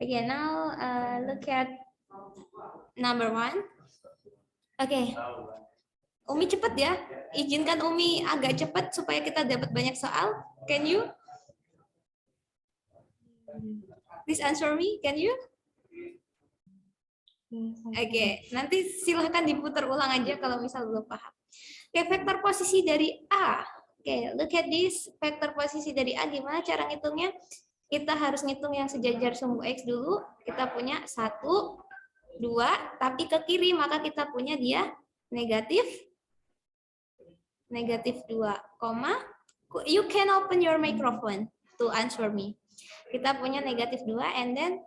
Okay, now look at number 1. Oke. Umi cepat ya. Izinkan Umi agak cepat supaya kita dapat banyak soal. Can you? Please answer me. Can you? Oke, nanti silahkan diputar ulang aja kalau misal belum paham. Oke, vektor posisi dari A. Oke, look at this. Vektor posisi dari A gimana cara ngitungnya? Kita harus ngitung yang sejajar sumbu X dulu. Kita punya 1, 2, tapi ke kiri maka kita punya dia negatif 2, you can open your microphone to answer me. Kita punya negatif 2, and then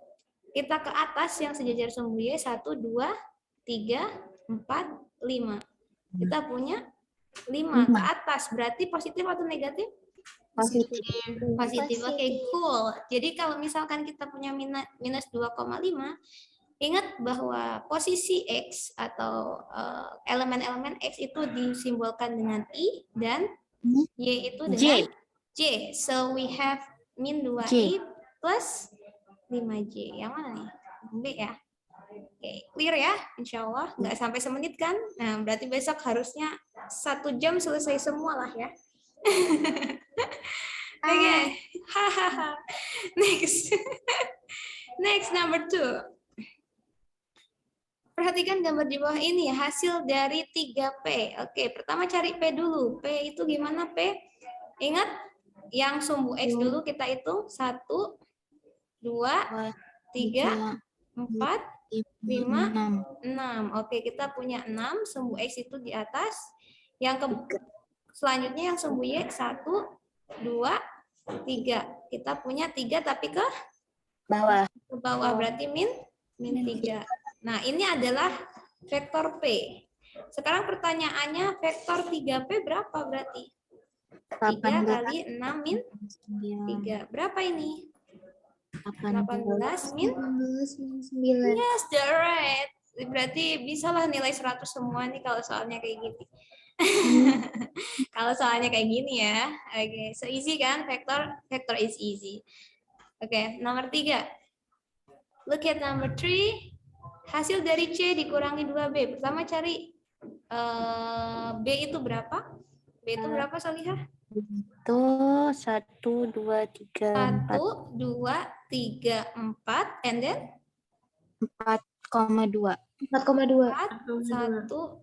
kita ke atas yang sejajar sumbu Y 1, 2, 3, 4, 5. Kita punya 5 ke atas, berarti positif atau negatif? Positif. Oke, cool. Jadi kalau misalkan kita punya minus 2,5, ingat bahwa posisi X atau elemen-elemen X itu disimbolkan dengan I dan Y itu dengan J. So we have min 2I plus 5J. Yang mana nih? B ya. Oke, clear ya? Insya Allah nggak sampai semenit kan? Nah, berarti besok harusnya 1 jam selesai semua lah ya. Oke, next. Next, number 2. Perhatikan gambar di bawah ini, hasil dari 3P. Oke, pertama cari P dulu. P itu gimana P? Ingat, yang sumbu X dulu kita hitung. 1, 2, 3, 4, 5, 6. Oke, kita punya 6, sumbu X itu di atas. Yang selanjutnya yang sumbu Y 1, 2, 3. Kita punya 3 tapi ke bawah. Ke bawah berarti min 3. Nah, ini adalah vektor P. Sekarang pertanyaannya vektor 3P berapa berarti? 3 kali 6 min 3. Berapa ini? 18 min 9. Yes, the right. Berarti bisalah nilai 100 semua nih kalau soalnya kayak gini. Kalau soalnya kayak gini ya. Oke, so easy kan? Vector is easy. Oke, nomor 3. Look at number 3. Hasil dari C dikurangi 2B. Pertama cari B itu berapa? B itu berapa, Solihah? Itu 1, 2, 3, 4. 1, 2, 3, 4, and then 4,2. 4,2. 1,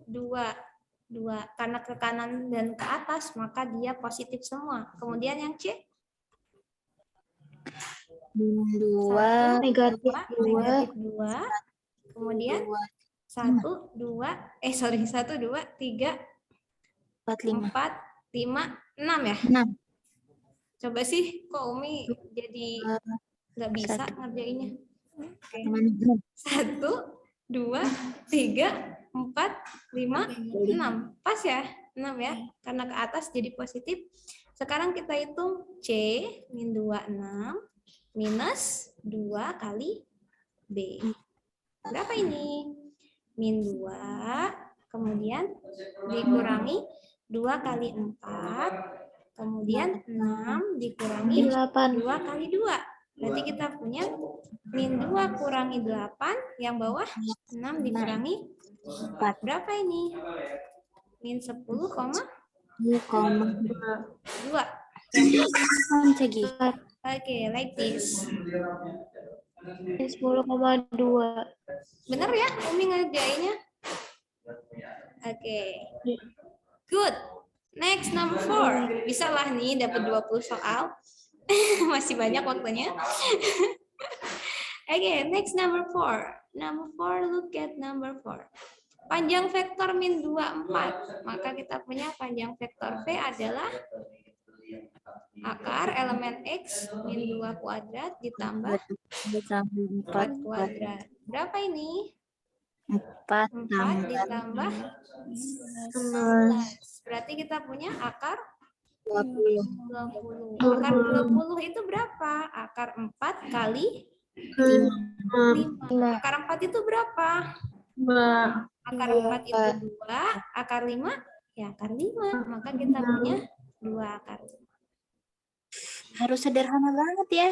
2. Karena ke kanan dan ke atas, maka dia positif semua. Kemudian yang C? 2, negatif 2. Kemudian 1, 2, 3, 4, 5, 6 ya? 6. Coba sih, kok Umi jadi nggak bisa ngerjainnya. Oke. 1, 2, 3, 4, 5, 6. Pas ya? 6 ya? Karena ke atas jadi positif. Sekarang kita hitung C, min 2, 6, minus 2 kali B. Berapa ini? Min 2, kemudian dikurangi 2 kali 4, kemudian 6 dikurangi 2 kali 2. Berarti kita punya min 2 kurangi 8, yang bawah 6 dikurangi 4. Berapa ini? Min 10,2. Oke, like this. 10,2. Bener ya, Umi ngerjainnya? Oke. Good. Next, number 4. Bisa lah nih dapat 20 soal. Masih banyak waktunya. Oke, next number 4. Number 4, look at number 4. Panjang vektor min 2, 4. Maka kita punya panjang vektor V adalah akar elemen X min 2 kuadrat ditambah 4 kuadrat. Berapa ini? 4 ditambah 16. Berarti kita punya akar 20. Akar 20 itu berapa? Akar 4 kali 5. Akar 4 itu berapa? 2. Akar 4 itu 2. Akar 5? Ya, akar 5. Maka kita punya 2 akar 5. Harus sederhana banget ya.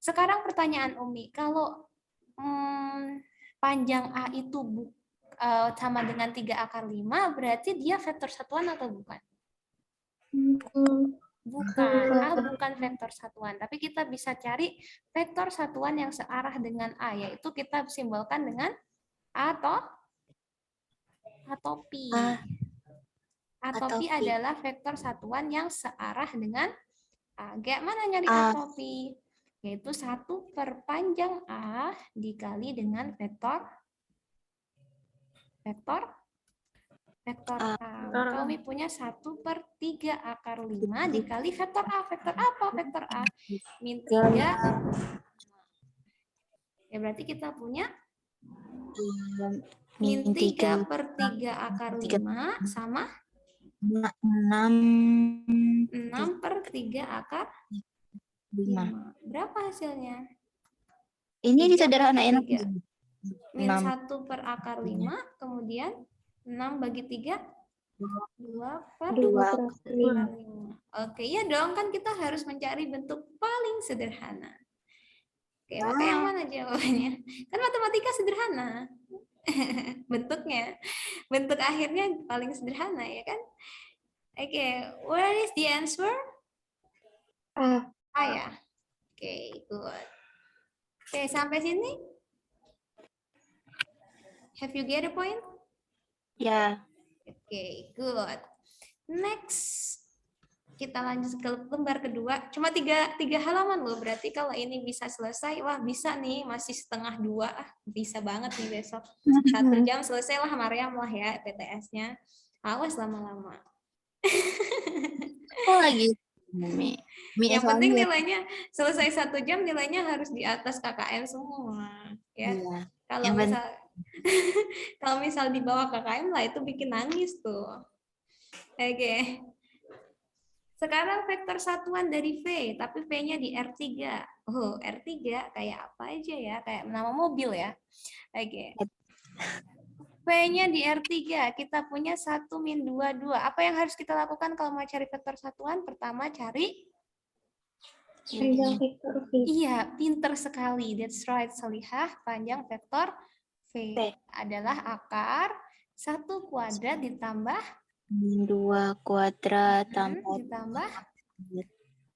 Sekarang pertanyaan Umi, kalau panjang A itu sama dengan 3 akar 5, berarti dia vektor satuan atau bukan? Bukan, A bukan vektor satuan, tapi kita bisa cari vektor satuan yang searah dengan A, yaitu kita simbolkan dengan A atau Pi. Atau Pi adalah vektor satuan yang searah dengan A. Gimana nyari atau Pi? Yaitu 1 per panjang A dikali dengan vektor A. Maka Umi punya 1 per 3 akar 5 dikali vektor A. Vektor apa? Vektor A. Min 3. Ya berarti kita punya min 3 per 3 akar 5 sama 6 per 3 akar 5. Berapa hasilnya? Ini disederhanain. Min 1 per akar 5, kemudian 6 bagi 3, 2 per 5. Oke, ya dong, kan kita harus mencari bentuk paling sederhana. Oke, maka yang mana jawabannya? Kan matematika sederhana. Bentuknya. Bentuk akhirnya paling sederhana, ya kan? Oke, where is the answer? A ya. Oke, good. Oke, sampai sini? Have you get a point? Ya. Oke, good. Next, kita lanjut ke lembar kedua. Cuma tiga halaman loh. Berarti kalau ini bisa selesai, wah bisa nih, masih setengah 2. Bisa banget nih besok. 1 jam selesai lah Mariam lah ya PTS-nya. Awas lama-lama. Oh lagi. Yang penting nilainya selesai 1 jam, nilainya harus di atas KKM semua. Ya. Kalau misal kalau misal di bawah KKM lah itu bikin nangis tuh. Oke. Sekarang vektor satuan dari V, tapi V-nya di R3. Oh, R3 kayak apa aja ya? Kayak nama mobil ya. Oke. V-nya di R3, kita punya 1 min 2, 2. Apa yang harus kita lakukan kalau mau cari vektor satuan? Pertama cari Panjang vektor V. Iya, pinter sekali. That's right, Salihah. Panjang vektor V adalah akar 1 kuadrat ditambah min 2 kuadrat ditambah.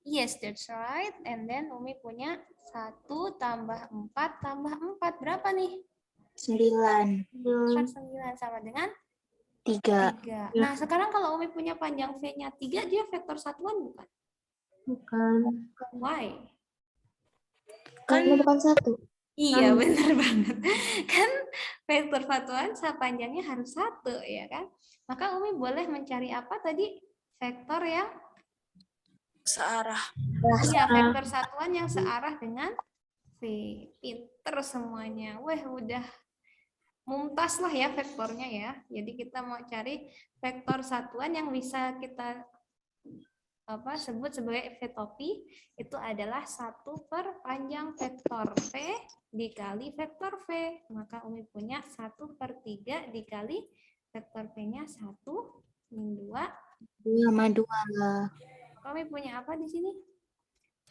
Yes, that's right. And then Umi punya 1 tambah 4 tambah 4. Berapa nih? 9. 9 sama dengan 3. Nah, sekarang kalau Umi punya panjang V-nya 3, dia vektor satuan bukan? Bukan. Why? Karena bukan 1. Iya, benar banget. Kan vektor satuan panjangnya harus 1, ya kan? Maka Umi boleh mencari apa tadi? Vektor yang Searah. Iya, vektor satuan yang searah dengan V. Pinter semuanya. Wah, udah mumtaz lah ya vektornya ya. Jadi kita mau cari vektor satuan yang bisa kita sebut sebagai vetopi, itu adalah 1 per panjang vektor V dikali vektor V. Maka Umi punya 1 per 3 dikali vektor V-nya 1 min 2. 2 sama 2. Kami punya apa di sini?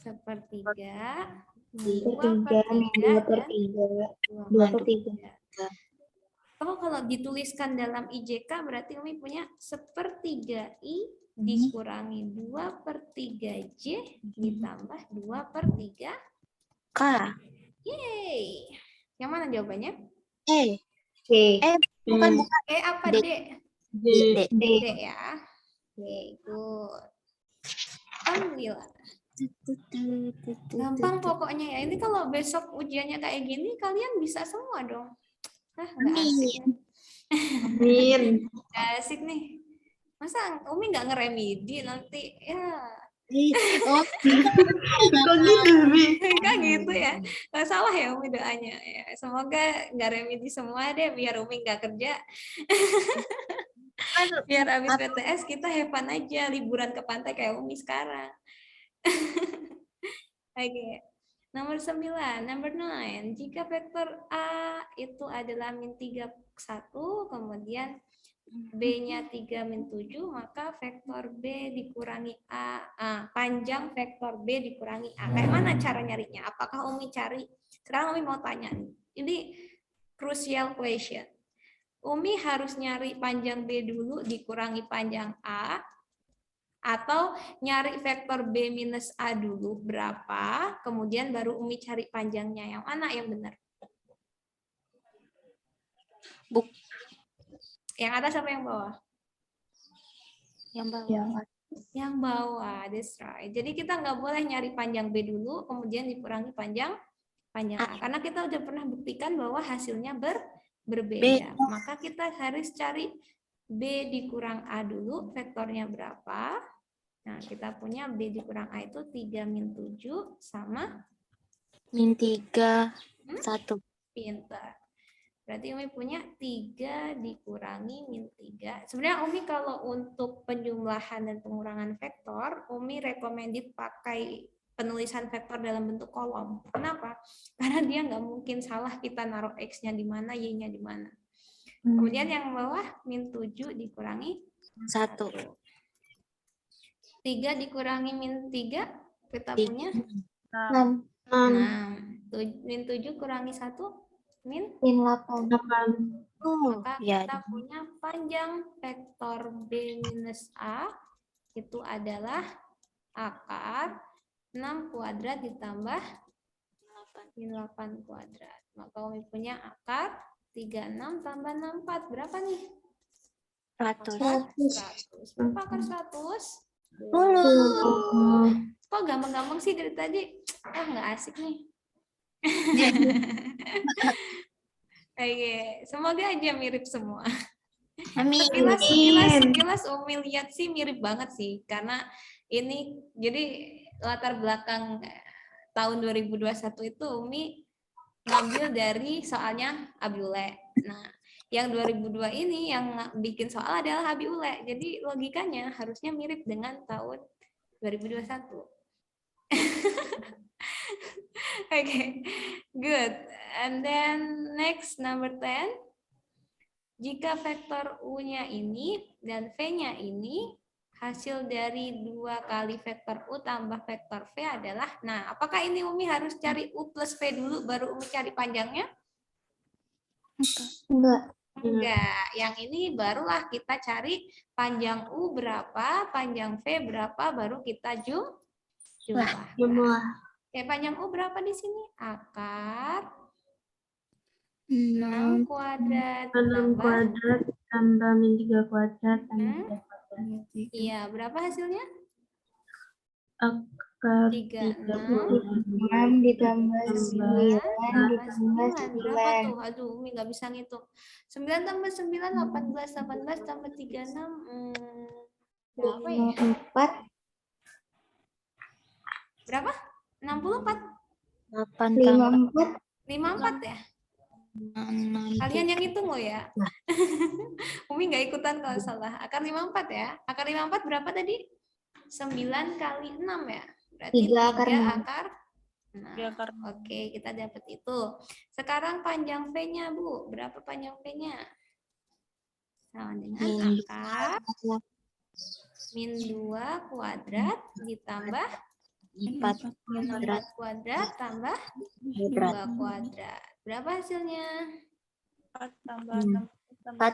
1/3, 2 3 min 2 per 3. 2 per 3. Kalau dituliskan dalam IJK berarti Umi punya 1/3 I dikurangi 2/3 J ditambah 2/3 K. Yeay. Yang mana jawabannya? Bukan. Apa D. D? D. D ya. Oke, good. Alhamdulillah. Gampang pokoknya ya. Ini kalau besok ujiannya kayak gini, kalian bisa semua dong. Nggak asik. Amin. Asik nih. Masa Umi nggak ngeremedi nanti? Ya. Kok gitu, Mi? Kan gitu ya. Nggak salah ya Umi doanya. Ya, semoga nggak remedi semua deh, biar Umi nggak kerja. Biar habis PTS kita have fun aja, liburan ke pantai kayak Umi sekarang. Oke. Nomor 9, number 9. Jika vektor A itu adalah min 3, 1, kemudian B-nya 3 min 7, maka vektor B dikurangi A. Panjang vektor B dikurangi A. Kayak mana cara nyarinya? Apakah Umi cari? Sekarang Umi mau tanya nih. Ini crucial question. Umi harus nyari panjang B dulu dikurangi panjang A, atau nyari vektor B minus A dulu berapa, kemudian baru Umi cari panjangnya. Yang mana yang benar? Yang atas sama yang bawah? Yang bawah. Yang bawah, that's right. Jadi kita nggak boleh nyari panjang B dulu, kemudian dikurangi panjang A. Karena kita udah pernah buktikan bahwa hasilnya berbeda. Maka kita harus cari B dikurang A dulu, vektornya berapa. Nah, kita punya B dikurang A itu 3 min 7 sama min 3, 1. Pintar. Berarti Umi punya 3 dikurangi min 3. Sebenarnya Umi kalau untuk penjumlahan dan pengurangan vektor, Umi recommended pakai penulisan vektor dalam bentuk kolom. Kenapa? Karena dia nggak mungkin salah kita naruh X-nya di mana, Y-nya di mana. Kemudian yang bawah min 7 dikurangi 1. 3 dikurangi min 3, kita punya 6. 6. Min 7 kurangi 1, min 8. Maka Ya. kita punya panjang vektor B minus A itu adalah akar 6 kuadrat ditambah min 8 kuadrat. Maka Umi punya akar 36 tambah 64. Berapa nih? 100. Berapa akar 100? 10. Kok gampang-gampang sih dari tadi? Nggak asik nih. Oke, semoga aja mirip semua. Amin. Sekilas Umi lihat sih mirip banget sih, karena ini jadi latar belakang tahun 2021 itu Umi ngambil dari soalnya Abi Ule. Nah, yang 2002 ini yang bikin soal adalah Abi Ule. Jadi logikanya harusnya mirip dengan tahun 2021. Okay, good. And then next number 10. Jika vektor U-nya ini dan V-nya ini hasil dari 2 kali vektor U tambah vektor V adalah, nah apakah ini Umi harus cari U plus V dulu baru Umi cari panjangnya? Enggak. Yang ini barulah kita cari panjang U berapa, panjang V berapa, baru kita jumlah. Oke, panjang U berapa di sini? Akar 6 kuadrat tambah min 3 kuadrat tambah 3 kuadrat. Iya, berapa hasilnya? Akar 36 ditambah 9 tambah 9. Berapa 9. tuh? Aduh, Umi nggak bisa ngitung. 9 tambah 9, 18. 18 tambah 36. Berapa ya? 4. Berapa? 64. 8 tambah 54 ya? Kalian yang hitung loh ya. Umi nggak ikutan kalau salah. Akar 54 ya. Akar 54 berapa tadi? 9 kali 6 ya. Berarti 3 akar 6. Oke, kita dapat itu. Sekarang panjang V-nya, Bu. Berapa panjang V-nya? Sama dengan akar min 2 kuadrat ditambah 4 kuadrat tambah 2 kuadrat. Berapa hasilnya? 4 tambah 16 tambah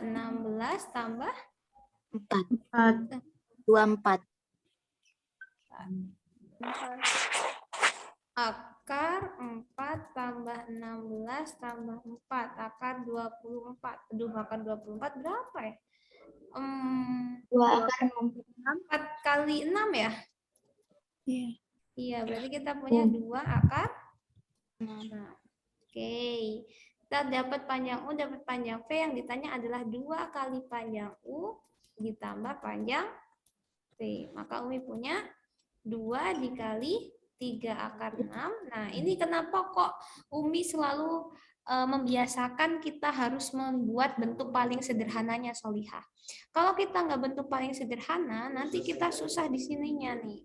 16 tambah 4. 24. Akar 4 tambah 16 tambah 4. Akar 24. Aduh, akar 24 berapa ya? 2 akar 4 kali 6 ya? Iya. Iya, berarti kita punya 2 akar 6. Oke. Kita dapat panjang U, dapat panjang V. Yang ditanya adalah 2 kali panjang U ditambah panjang V. Maka Umi punya 2 dikali 3 akar 6. Nah, ini kenapa kok Umi selalu membiasakan kita harus membuat bentuk paling sederhananya, Solihah. Kalau kita nggak bentuk paling sederhana, nanti kita susah di sininya nih.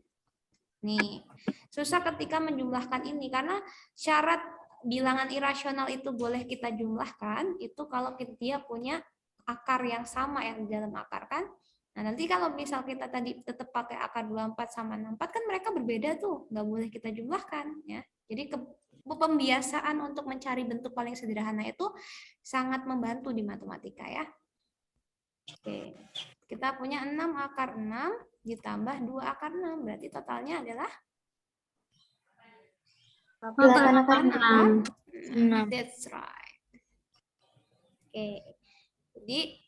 Nih, susah ketika menjumlahkan ini karena syarat bilangan irasional itu boleh kita jumlahkan, itu kalau dia punya akar yang sama yang di dalam akar kan. Nah, nanti kalau misal kita tadi tetap pakai akar 24 sama 64 kan mereka berbeda tuh, nggak boleh kita jumlahkan ya. Jadi pembiasaan untuk mencari bentuk paling sederhana itu sangat membantu di matematika ya. Oke. Kita punya 6 akar 6 ditambah 2 akar 6, berarti totalnya adalah 8 akar 6. 6. That's right. Oke. Jadi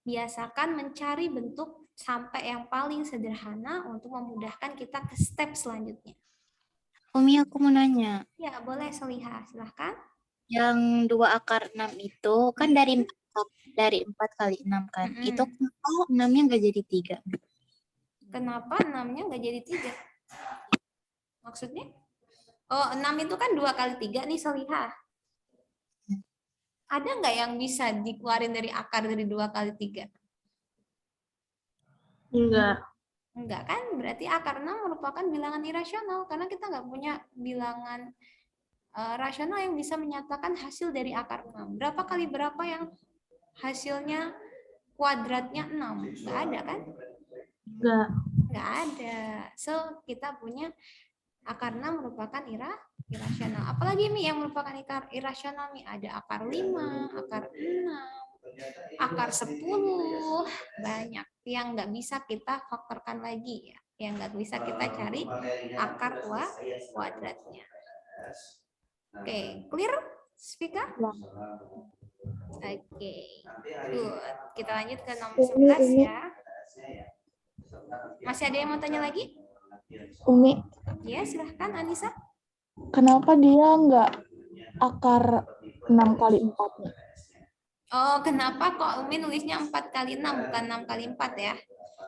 biasakan mencari bentuk sampai yang paling sederhana untuk memudahkan kita ke step selanjutnya. Umi, aku mau nanya. Ya, boleh Solihah, silahkan. Yang 2 akar 6 itu kan dari 4 kali 6 kan. Itu kenapa 6-nya nggak jadi 3? Kenapa 6-nya nggak jadi 3? Maksudnya? Oh, 6 itu kan 2 kali 3 nih Solihah. Ada nggak yang bisa dikeluarin dari akar dari 2 kali 3? Enggak. Enggak kan? Berarti akar 6 merupakan bilangan irasional karena kita nggak punya bilangan rasional yang bisa menyatakan hasil dari akar 6. Berapa kali berapa yang hasilnya kuadratnya 6? Nggak ada kan? Enggak. Nggak ada. So, kita punya akar 6 merupakan irasional. Apalagi Mi yang merupakan irasional Mi? Ada akar 5, akar 6, akar 10, banyak yang nggak bisa kita faktorkan lagi ya, yang nggak bisa kita cari akar kuadratnya. Oke, clear, Spika? Oke, good. Kita lanjut ke nomor 11 ya. Masih ada yang mau tanya lagi? Umi, Ya, silahkan Anissa. kenapa dia nggak akar 6 kali 4-nya? Oh, kenapa kok Umi nulisnya 4 kali 6 bukan 6 kali 4 ya?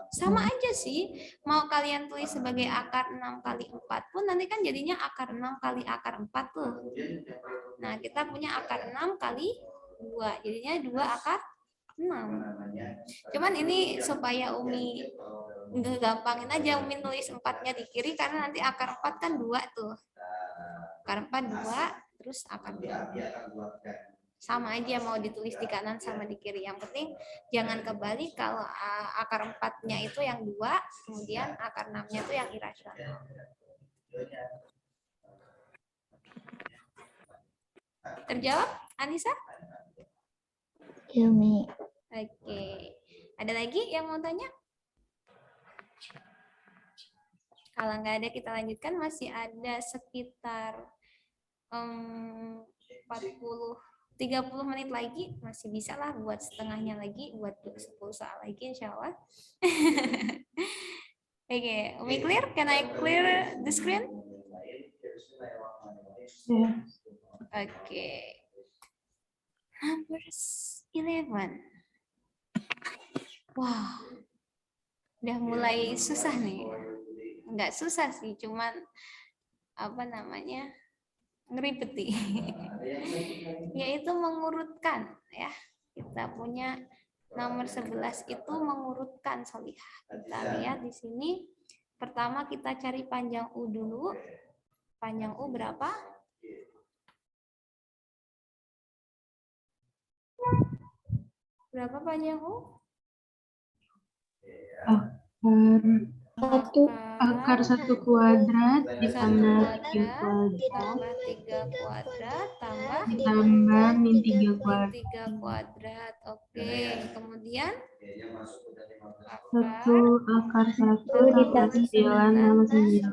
Sama aja sih, mau kalian tulis sebagai akar 6 kali 4 pun nanti kan jadinya akar 6 kali akar 4 tuh. Nah, kita punya akar 6 kali 2, jadinya 2 akar 6. Cuman ini supaya Umi gampangin aja, Umi nulis 4-nya di kiri karena nanti akar 4 kan 2 tuh. Akar 4 2, terus akar 2. Sama aja mau ditulis di kanan sama di kiri. Yang penting jangan kebalik kalau akar 4-nya itu yang 2, kemudian akar 6-nya itu yang irasional. Terjawab, Anissa? Ya, Mi. Oke. Ada lagi yang mau tanya? Kalau nggak ada kita lanjutkan, masih ada sekitar 30 menit lagi, masih bisa lah buat setengahnya lagi, buat 10 soal lagi insya Allah. Oke, Umi clear? Can I clear the screen? Oke. Number 11. Wow. Udah mulai susah nih. Nggak susah sih, cuman apa namanya? Ngeribeti. Yaitu mengurutkan ya. Kita punya nomor 11 itu mengurutkan Solihah. Kita lihat di sini. Pertama kita cari panjang U dulu. Panjang U berapa? Berapa panjang U? Akar 1 kuadrat ditambah 3 kuadrat tambah 3 kuadrat tambah ditambah min 3 min kuadrat. 3 kuadrat. Oke, kemudian 1 akar 1 tambah 9 tambah 9.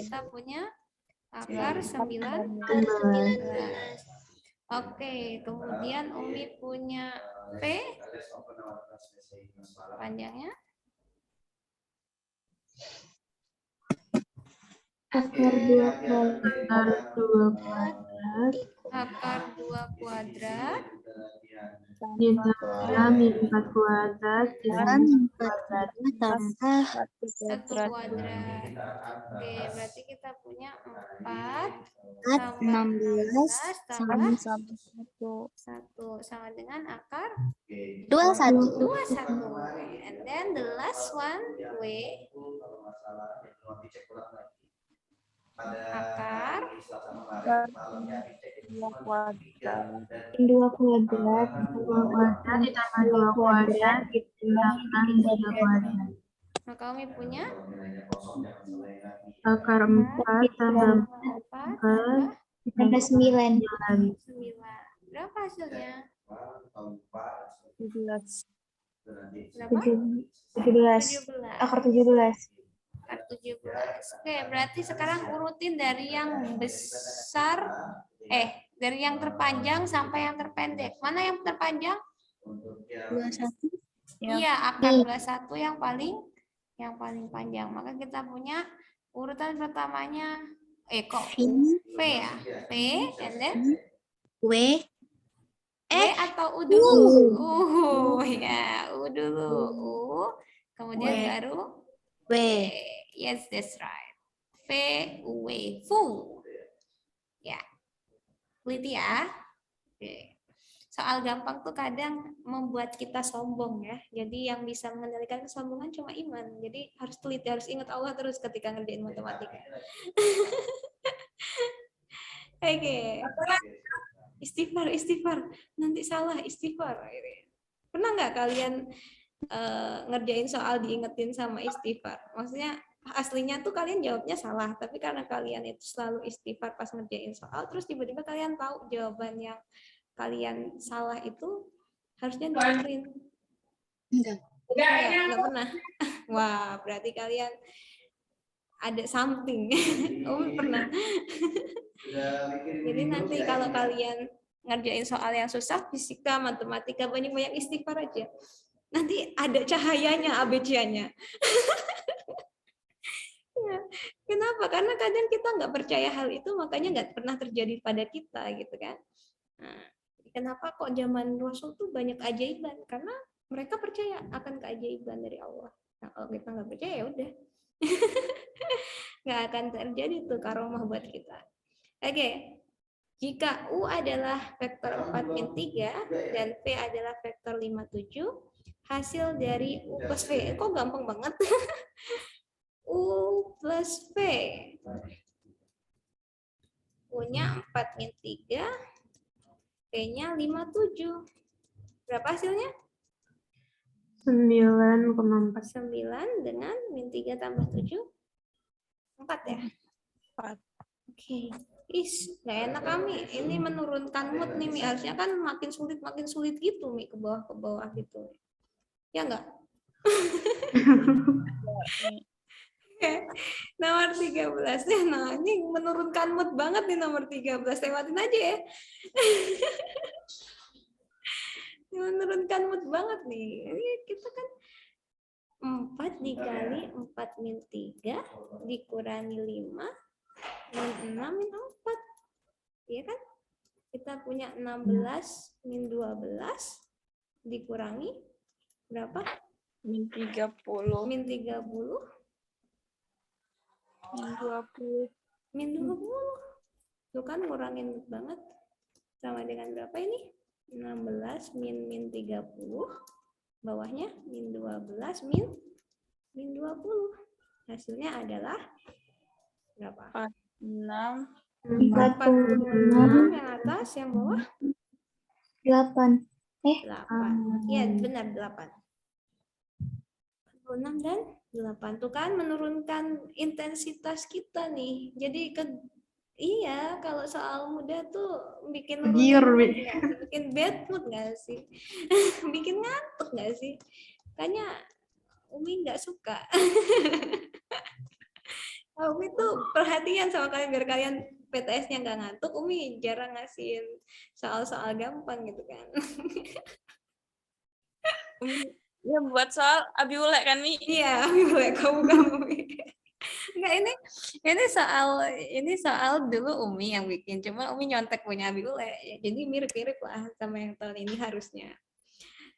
kita punya akar 19. Oke, kemudian Umi punya P panjangnya Akar 2 kuadrat akar 2 kuadrat ditambah min 4 kuadrat Kan ditambah 4 tambah 1 kuadrat. Oke, berarti kita punya 4 4, 16 sama 1. 1 sama dengan akar 21. 21. And then the last one, W, akar Min 2 kuadrat. 2 kuadrat ditambah 2 kuadrat ditambah 3 kuadrat. Maka Umi punya Akar 4 tambah 4 Tambah 9. 9. Berapa hasilnya? 17. Berapa? 17. 17. Akar 17. Akar 17. Oke, berarti sekarang urutin dari yang besar, dari yang terpanjang sampai yang terpendek. Mana yang terpanjang? 21. Iya, akar 21 yang paling panjang. Maka kita punya urutan pertamanya kok V ya? V and then W. W atau U dulu? Ya, U dulu. U. Kemudian W. baru W. Yes, that's right. V, U, W. Fu. Ya. Teliti ya. Oke. Soal gampang tuh kadang membuat kita sombong ya. Jadi yang bisa mengendalikan kesombongan cuma iman. Jadi harus teliti, harus ingat Allah terus ketika ngerjain matematika. Oke. Istighfar. Nanti salah istighfar. Pernah nggak kalian ngerjain soal diingetin sama istighfar? Maksudnya aslinya tuh kalian jawabnya salah, tapi karena kalian itu selalu istighfar pas ngerjain soal, terus tiba-tiba kalian tahu jawaban yang kalian salah itu harusnya dibenerin. Enggak pernah. Wah, berarti kalian ada something. Pernah. Jadi nanti kalau kalian ngerjain soal yang susah, fisika, matematika, banyak-banyak istighfar aja. Nanti ada cahayanya ABC-nya. Kenapa? Karena kadang kita nggak percaya hal itu, makanya nggak pernah terjadi pada kita, gitu kan. Nah, kenapa kok zaman Rasul tuh banyak ajaiban? Karena mereka percaya akan keajaiban dari Allah. Nah, kalau kita nggak percaya, ya udah. Nggak akan terjadi tuh karomah buat kita. Oke. Jika U adalah vektor 4 min 3 dan V adalah vektor 57, hasil dari U plus V, kok gampang banget? U plus V. U-nya 4 min 3, V-nya 57. Berapa hasilnya? 9,4. 9 dengan min 3 tambah 7. 4 ya? 4. Oke. Nggak enak kami. Ini menurunkan mood nih, Mi. Harusnya kan makin sulit gitu, Mi, ke bawah gitu. Ya enggak? Nomor 13 ya. Nah, ini menurunkan mood banget nih nomor 13. Lewatin aja ya. Menurunkan mood banget nih. Ini kita kan 4 dikali 4 min 3 dikurangi 5 min 6 min 4. Iya kan? Kita punya 16 min 12 dikurangi berapa? Min 30. Min 30. Min 20. Min 20. Tuh kan ngurangin banget. Sama dengan berapa ini? 16 min 30. Bawahnya min 12 min 20. Hasilnya adalah berapa? 6. 46 yang atas, yang bawah 8. 8. Iya, benar 8. 46 dan 8. Tuh kan menurunkan intensitas kita nih. Jadi iya, kalau soal mudah tuh bikin bikin bad mood nggak sih? Bikin ngantuk nggak sih? Kayaknya Umi nggak suka. Umi tuh perhatian sama kalian biar kalian PTS-nya nggak ngantuk. Umi jarang ngasihin soal-soal gampang gitu kan. Ya buat soal Abi Ule kan, Mi? Iya, Abi Ule kamu. Enggak, ini soal dulu Umi yang bikin, cuma Umi nyontek punya Abi Ule. Jadi mirip-mirip lah sama yang tahun ini harusnya.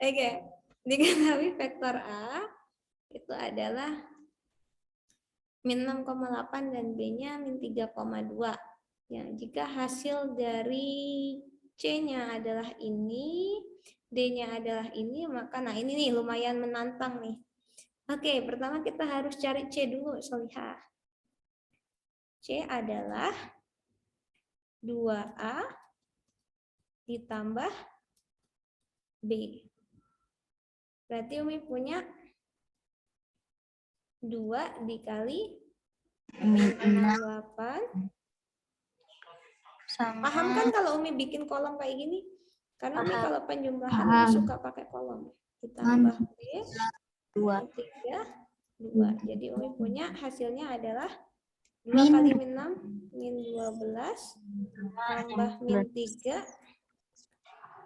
Oke, diketahui vektor A itu adalah min 6,8 dan B-nya min 3,2. Ya, jika hasil dari C-nya adalah ini, D-nya adalah ini, maka nah ini nih lumayan menantang nih. Oke, pertama kita harus cari C dulu, Solihah. C adalah 2A ditambah B. Berarti Umi punya 2 dikali min 68. sama Paham kan kalau Umi bikin kolom kayak gini? Karena Umi kalau penjumlahan Umi Paham. suka pakai kolom. Ditambah B, 2 3, 2. Jadi Umi punya hasilnya adalah 2 Min. kali min 6, min 12, tambah min 3.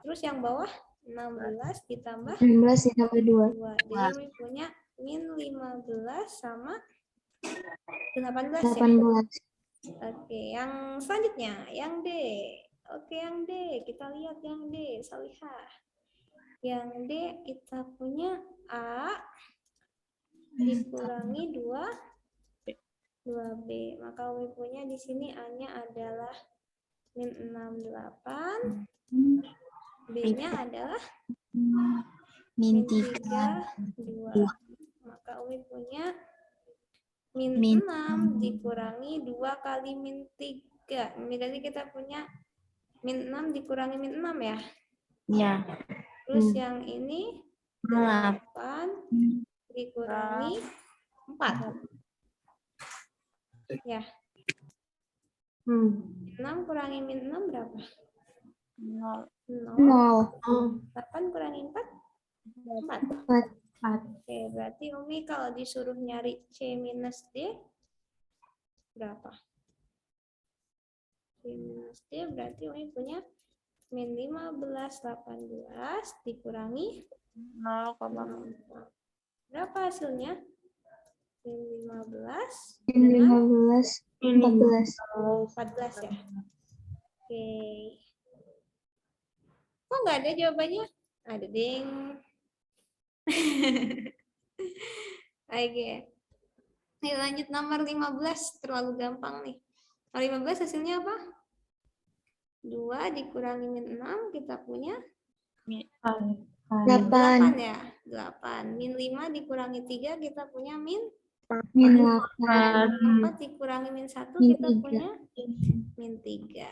Terus yang bawah 16 ditambah 16 ditambah 2. 2. Jadi Umi punya min 15 sama 18 ya. 18. Oke, yang selanjutnya, yang D. Oke, yang D. Kita lihat yang D, Salihah. Yang D kita punya A dikurangi 2B. Maka Umi punya di sini A-nya adalah min 68. B-nya adalah min min 3 2. Maka Umi punya min Min. 6 dikurangi 2 kali min 3. Berarti kita punya min 6 dikurangi min 6 ya. ya Terus yang ini 8 dikurangi 4. Ya. 6 kurangi min 6 berapa? 0. 8 kurangi 4? 4. Oke, berarti Umi kalau disuruh nyari C minus D berapa? C minus D berarti Umi punya min 15, 18 dikurangi 0,4. Berapa hasilnya? Min 15 Min dengan 15, 14. 14 ya. Oke. Kok nggak ada jawabannya? Ada ding. Oke. Ayo lanjut nomor 15. Terlalu gampang nih. Nomor 15 hasilnya apa? 2 dikurangi min 6 kita punya 8 ya. 8. Min 5 dikurangi 3 kita punya min Min 8. 4 dikurangi min 1 Min kita 3. punya min 3.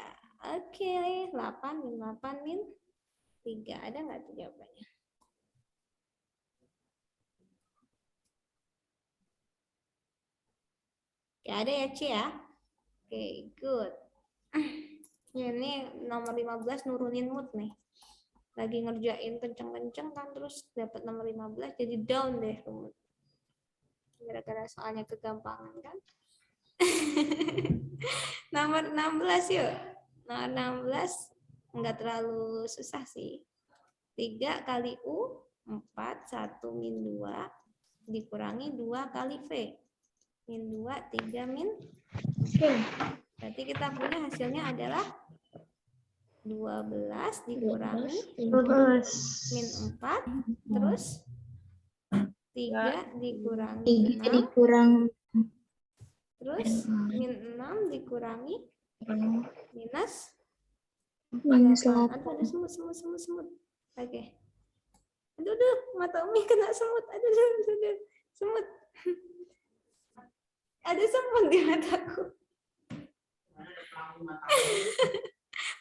Oke, 8 min 8 min 3. Ada nggak tuh jawabannya? Oke, ada ya, C ya? Oke, good. Ya, ini nomor 15 nurunin mood nih. Lagi ngerjain kenceng-kenceng kan, terus dapat nomor 15 jadi down deh mood. Gara-gara soalnya kegampangan kan. Nomor 16 yuk. Nomor 16 nggak terlalu susah sih. 3 kali U, 4, 1 min 2, dikurangi 2 kali V. Min 2, 3 min V. Berarti kita punya hasilnya adalah 12 dikurangi min 4, terus 3 dikurangi 3 6, dikurang terus min 6 dikurangi minus minus 8. 8. Aduh, ada semut. Oke. Aduh, mata Umi kena semut. Aduh. Semut. Ada semut di mataku.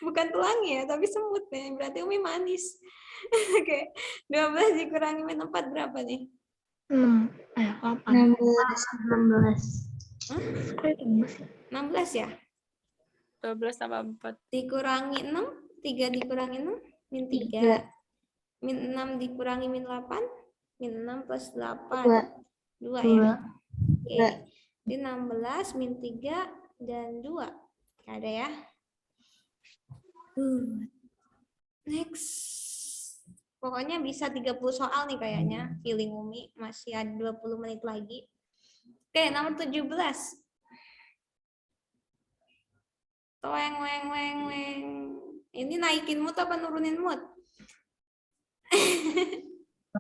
Bukan pelangi ya, tapi semut nih. Berarti Umi manis. Oke. 12 dikurangi min 4 berapa nih? 16. 16 ya? 12 tambah 4. Dikurangi 6, 3 dikurangi 6, min 3. Min 6 dikurangi min 8, min 6 plus 8. 2 ya? Oke. Jadi 16, min 3, dan 2. Ada ya? Next. Pokoknya bisa 30 soal nih kayaknya. Feeling Umi. Masih ada 20 menit lagi. Oke, nomor 17. Weng. Ini naikin mood apa nurunin mood?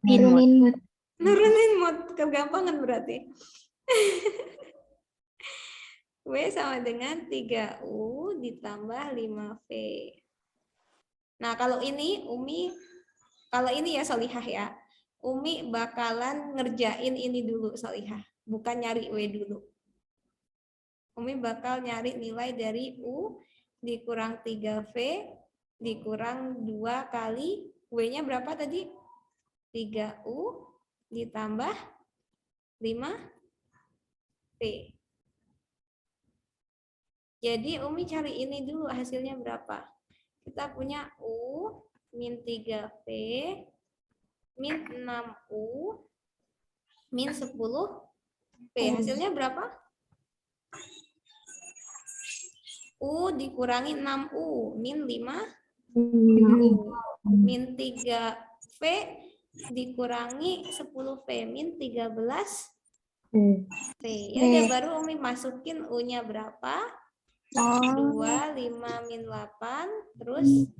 Turunin mood. Nurunin mood, kegampangan berarti. W sama dengan 3U ditambah 5V. Nah, kalau ini ya Solihah ya. Umi bakalan ngerjain ini dulu Solihah. Bukan nyari W dulu. Umi bakal nyari nilai dari U dikurang 3V dikurang 2 kali W-nya berapa tadi? 3U ditambah 5P. Jadi Umi cari ini dulu hasilnya berapa. Kita punya U min 3P min 6U min 10P. Hasilnya berapa? U dikurangi 6U min 5U min 3V dikurangi 10V min 13V. Ya udah, baru Umi masukin U-nya berapa? 2, 5 min 8. Terus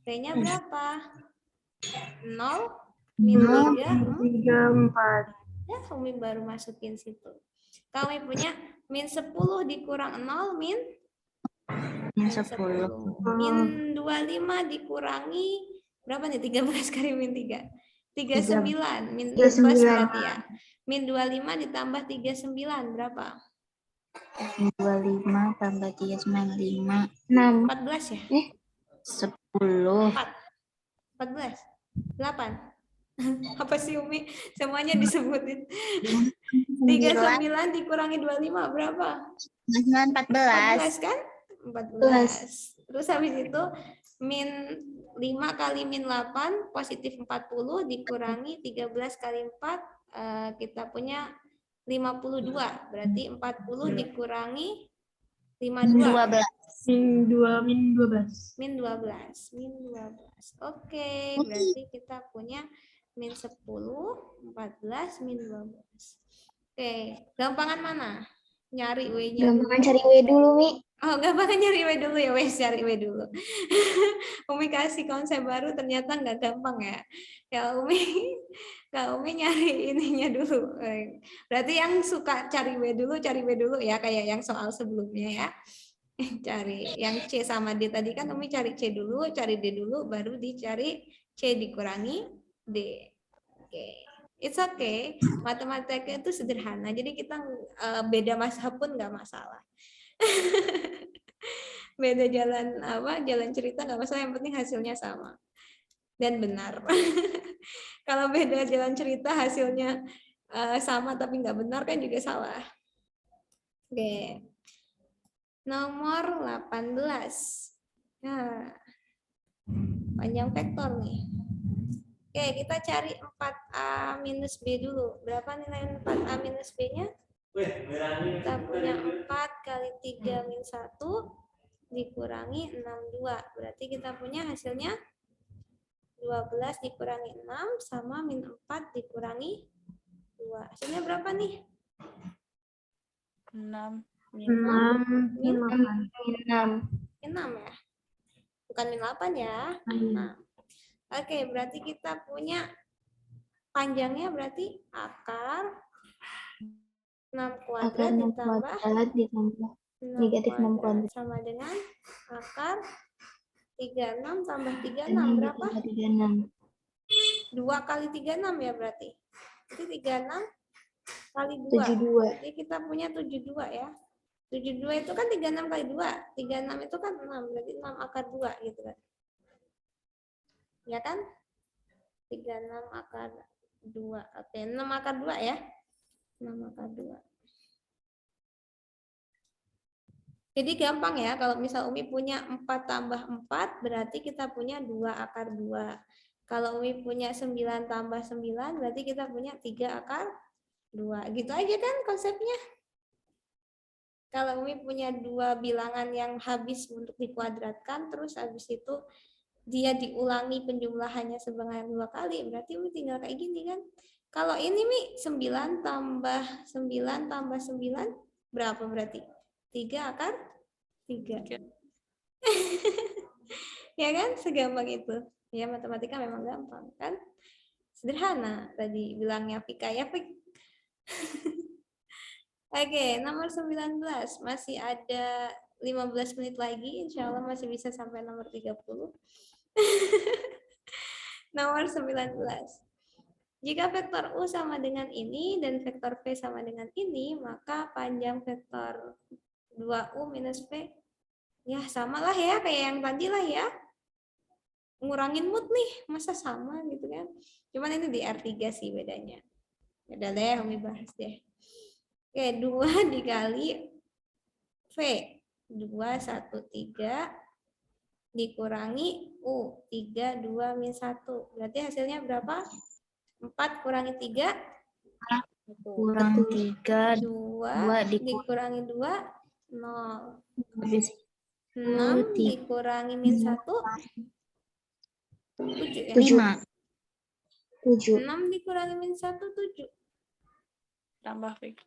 V-nya berapa? 0 min 3, 3, 4. ya Umi baru masukin situ. Kalau Umi punya min 10 dikurang 0 min 10. Min 25 dikurangi berapa nih? 13 kali min 3. 39. Min 16 berarti ya. Min 25 ditambah 39 berapa? 25 tambah 3, 5. 14 ya? 10. 14. 8. Apa sih Umi? Semuanya disebutin. 39 dikurangi 25 berapa? 14 kan? 14. Terus habis itu min 5 kali min 8 positif 40 dikurangi 13 kali 4 kita punya 52. Berarti 40 dikurangi 52. 12. Min 12. Min 12. Min 12. Oke, berarti kita punya min 10, 14, min 12. Oke, gampangan mana? Nyari W-nya. Gampang cari W dulu, Mi. Oh, gampangan nyari W dulu ya, wes cari W dulu. Umi kasih konsep baru ternyata nggak gampang ya. Ya Umi nyari ininya dulu. Berarti yang suka cari W dulu ya, kayak yang soal sebelumnya ya. Cari yang C sama D tadi kan Umi cari C dulu, cari D dulu, baru dicari C dikurangi D. Oke. It's okay. Matematika itu sederhana. Jadi kita beda mazhab pun nggak masalah. Beda jalan cerita nggak masalah, yang penting hasilnya sama dan benar. Kalau beda jalan cerita hasilnya sama tapi nggak benar kan juga salah. Oke. Nomor 18. Nah, panjang vektor nih. Oke, kita cari 4A minus B dulu. Berapa nilai 4A minus B-nya? Kita punya 4 kali 3 min 1 dikurangi 62. Berarti kita punya hasilnya 12 dikurangi 6 sama min 4 dikurangi 2. Hasilnya berapa nih? 6. Min 8. 6 ya? Bukan min 8 ya? 6. Oke, berarti kita punya panjangnya berarti akar 6 kuadrat ditambah negatif 6 kuadrat sama dengan akar 36 tambah 36 berapa? 36. 2 kali 36 ya berarti. Jadi 36 kali 2. 72. Jadi kita punya 72 ya. 72 itu kan 36 kali 2. 36 itu kan 6. Berarti 6 akar 2 gitu kan. Ya kan? 36 akar 2. Oke, 6 akar 2 ya. 6 akar 2. Jadi gampang ya, kalau misal Umi punya 4 tambah 4, berarti kita punya 2 akar 2. Kalau Umi punya 9 tambah 9, berarti kita punya 3 akar 2. Gitu aja kan konsepnya. Kalau Umi punya 2 bilangan yang habis untuk dikuadratkan, terus habis itu dia diulangi penjumlahannya sebanyak 2 kali, berarti Umi tinggal kayak gini kan. Kalau ini Mi, 9 tambah 9 tambah 9, berapa berarti? 3 akar 3. Ya kan, segampang itu. Ya, matematika memang gampang kan. Sederhana tadi bilangnya Vika ya, Fik. Oke, nomor 19. Masih ada 15 menit lagi. Insya Allah masih bisa sampai nomor 30. Nomor 19. Jika vektor U sama dengan ini dan vektor V sama dengan ini, maka panjang vektor 2U minus V ya samalah ya kayak yang tadi lah ya. ngurangin mood nih, masa sama gitu kan. Cuman ini di R3 sih bedanya. Udah deh, Umi bahas deh. Oke, 2 dikali V. 2, 1, 3 dikurangi U. 3, 2, min 1. Berarti hasilnya berapa? 4 kurangi 3. Kurang 3, 2 2 dikurangi 2. 0. habis 6 tiga. dikurangi min 1. 7 ya? 5. 7. 6 dikurangi min 1, 7. Tambah Fik.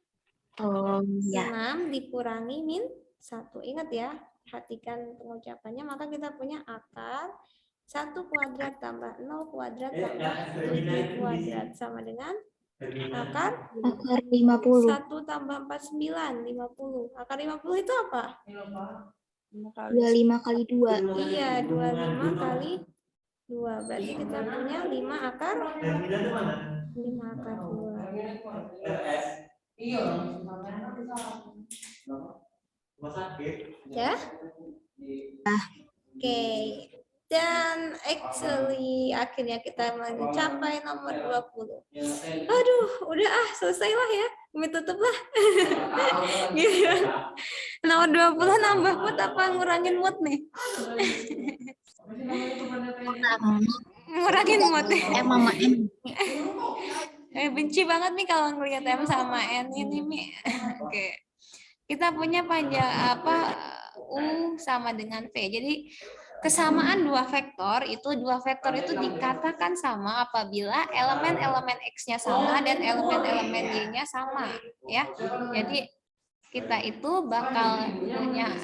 Oh ya. 6 dikurangi min 1. Ingat ya, perhatikan pengucapannya. Maka kita punya akar 1 kuadrat tambah 0 kuadrat tambah 7 kuadrat sama dengan akar Akar 50. 1 tambah 4, 9, 50. Akar 50 itu apa? 5 kali 25 kali 2. Iya, 25 kali 2. Berarti kita punya 5 akar 2. Ya? Oke. Dan actually akhirnya kita mencapai nomor 20. Aduh, udah selesailah ya. Umi tutup lah. Gitu. Nomor 20 nambah mood apa ngurangin mood nih? Ngurangin mood. Mama M. Benci banget nih kalau ngelihat M sama N ini, Mi. Oke. Kita punya panjang U sama dengan V. Jadi kesamaan dua vektor itu dikatakan sama apabila elemen-elemen X-nya sama dan elemen-elemen Y-nya sama, ya. Jadi kita itu bakal punya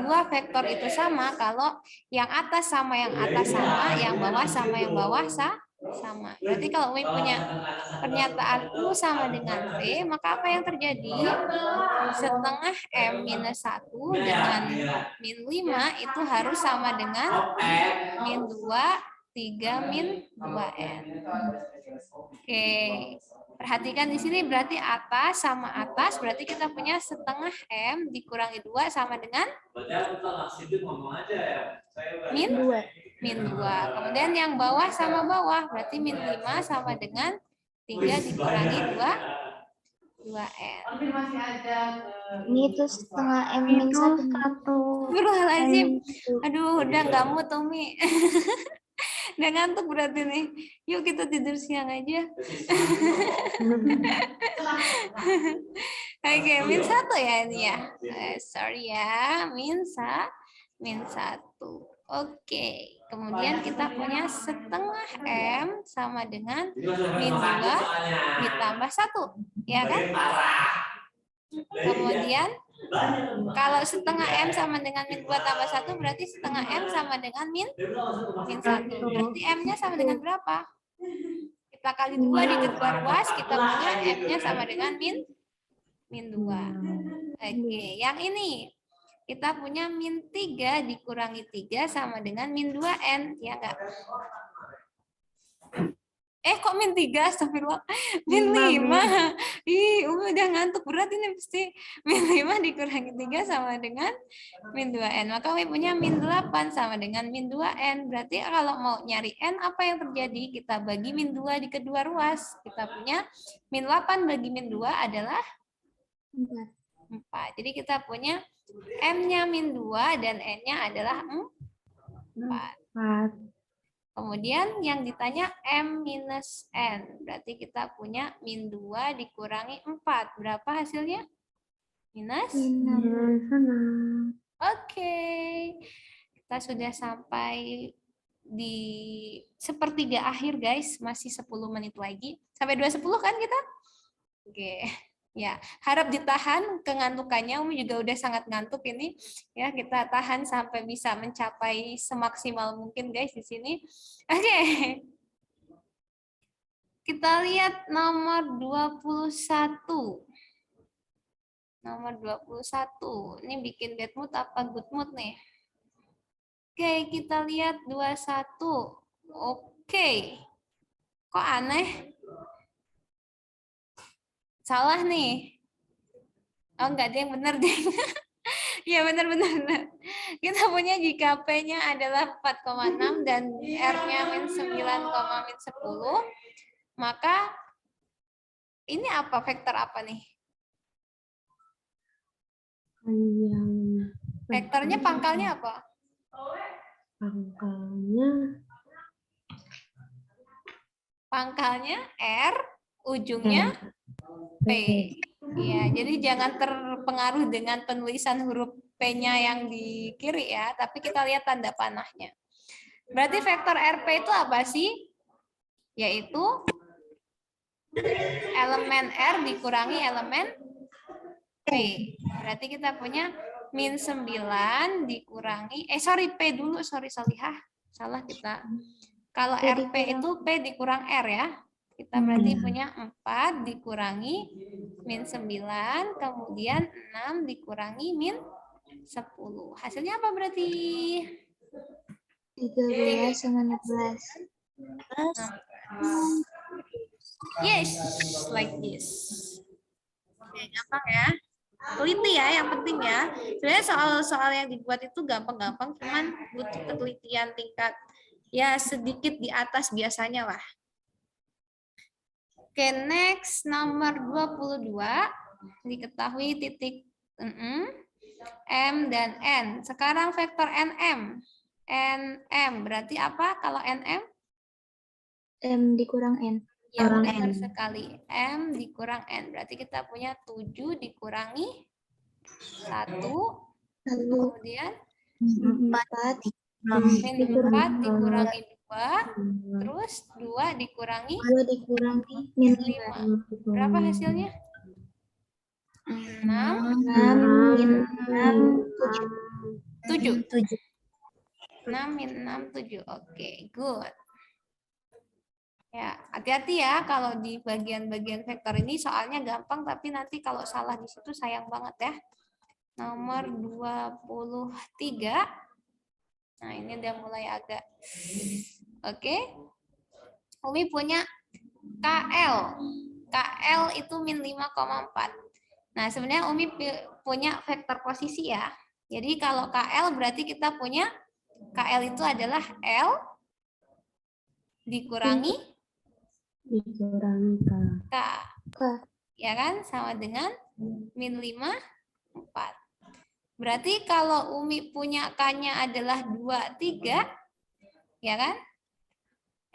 dua vektor itu sama kalau yang atas sama yang atas sama, yang bawah sama yang bawah sama. Berarti kalau Umi punya pernyataan U sama dengan V, maka apa yang terjadi? Setengah M minus 1 dengan min 5 itu harus sama dengan min 2, 3, min 2N. Oke, perhatikan di sini berarti atas sama atas, berarti kita punya setengah M dikurangi 2 sama dengan min 2. Kemudian yang bawah sama bawah, berarti min 5 sama dengan 3 dikurangi 2N. Ini tuh setengah M min 1. Astagfirullahaladzim. Aduh, udah nggak mood, Umi. Udah ngantuk berarti nih. Yuk kita tidur siang aja. Oke, min 1 ya ini ya. Sorry ya, min 1. Oke, kemudian kita punya setengah M sama dengan min 2 ditambah 1, ya kan? Kemudian kalau setengah M sama dengan min 2 tambah 1 berarti setengah M sama dengan min 1. Berarti M-nya sama dengan berapa? Kita kali 2 di kedua ruas, kita punya M-nya sama dengan min 2. Oke, yang ini kita punya min 3 dikurangi 3 sama dengan min 2N, ya enggak? Kok min 3? Astagfirullah. Min 5. Ih, udah ngantuk berat ini pasti. Min 5 dikurangi 3 sama dengan min 2N. Maka Umi punya min 8 sama dengan min 2N. Berarti kalau mau nyari N, apa yang terjadi? Kita bagi min 2 di kedua ruas. Kita punya min 8 bagi min 2 adalah 4. Jadi kita punya M-nya min 2 dan N-nya adalah 4. Kemudian yang ditanya M minus N. Berarti kita punya min 2 dikurangi 4. Berapa hasilnya? Minus? Oke. Kita sudah sampai di sepertiga akhir, guys. Masih 10 menit lagi. Sampai 2.10 kan kita? Oke. Ya, harap ditahan kengantukannya. Umi juga udah sangat ngantuk ini. Ya, kita tahan sampai bisa mencapai semaksimal mungkin, guys, di sini. Oke. Kita lihat nomor 21. Nomor 21. Ini bikin bad mood apa good mood nih? Oke, kita lihat 21. Oke. Kok aneh? Salah nih. Oh, enggak ada yang benar deh. Iya benar-benar. Kita punya jika P-nya adalah 4,6 dan R-nya min 9, min 10, maka ini apa vektor apa nih? Yang Vektornya pangkalnya apa? Pangkalnya R, ujungnya P. Ya, jadi jangan terpengaruh dengan penulisan huruf P-nya yang di kiri ya, tapi kita lihat tanda panahnya. Berarti vektor RP itu apa sih? Yaitu elemen R dikurangi elemen P. Berarti kita punya min 9 dikurangi, P dulu, sorry Salihah. Salah kita. Kalau RP itu P dikurang R ya. Kita berarti punya 4 dikurangi min 9, kemudian 6 dikurangi min 10. Hasilnya apa berarti? 13 sama 16. Yes, like this. Oke, gampang ya. Teliti ya, yang penting ya. Sebenarnya soal-soal yang dibuat itu gampang-gampang, cuman butuh ketelitian tingkat ya sedikit di atas biasanya lah. Oke, next nomor 22. Diketahui titik M dan N. Sekarang vektor NM. NM berarti apa kalau NM? M dikurang N. Ya, benar sekali. M dikurang N. Berarti kita punya 7 dikurangi 1. Kemudian 4 min 4 dikurangi 2. Terus 2 dikurangi 2 dikurangi min 5. Berapa hasilnya? 6. 6 min 6 7. 6 min 6, 7. Oke, good. Ya, hati-hati ya kalau di bagian-bagian vektor ini soalnya gampang, tapi nanti kalau salah di situ sayang banget ya. Nomor 23. Nah, ini udah mulai agak. Oke. Umi punya KL. KL itu min 5,4. Nah, sebenarnya Umi punya vektor posisi ya. Jadi kalau KL berarti kita punya KL itu adalah L dikurangi K. Ya kan? Sama dengan min 5, 4. Berarti kalau Umi punya K-nya adalah 2, 3. Ya kan?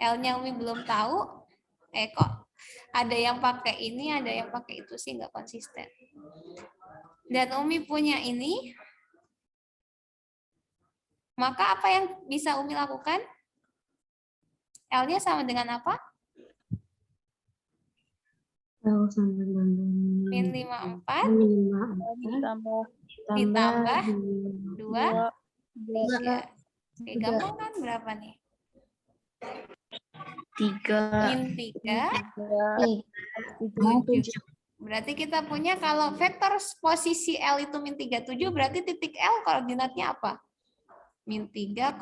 L-nya Umi belum tahu. Kok ada yang pakai ini, ada yang pakai itu sih, nggak konsisten. Dan Umi punya ini. Maka apa yang bisa Umi lakukan? L-nya sama dengan apa? Min 54 ditambah 2, 3. Oke, gampang kan berapa nih? 3. Min 3, 7. Berarti kita punya kalau vektor posisi L itu min 37, berarti titik L koordinatnya apa? Min 3,7.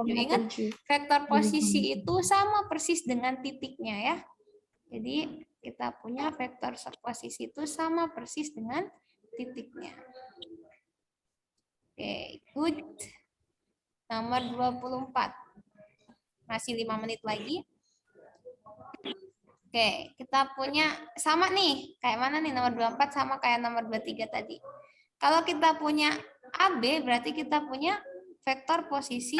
Ingat, vektor posisi itu sama persis dengan titiknya ya. Jadi kita punya vektor posisi itu sama persis dengan titiknya. Oke, good. Nomor 24. Masih 5 menit lagi. Oke, kita punya sama nih. Kayak mana nih nomor 24 sama kayak nomor 23 tadi. Kalau kita punya AB berarti kita punya vektor posisi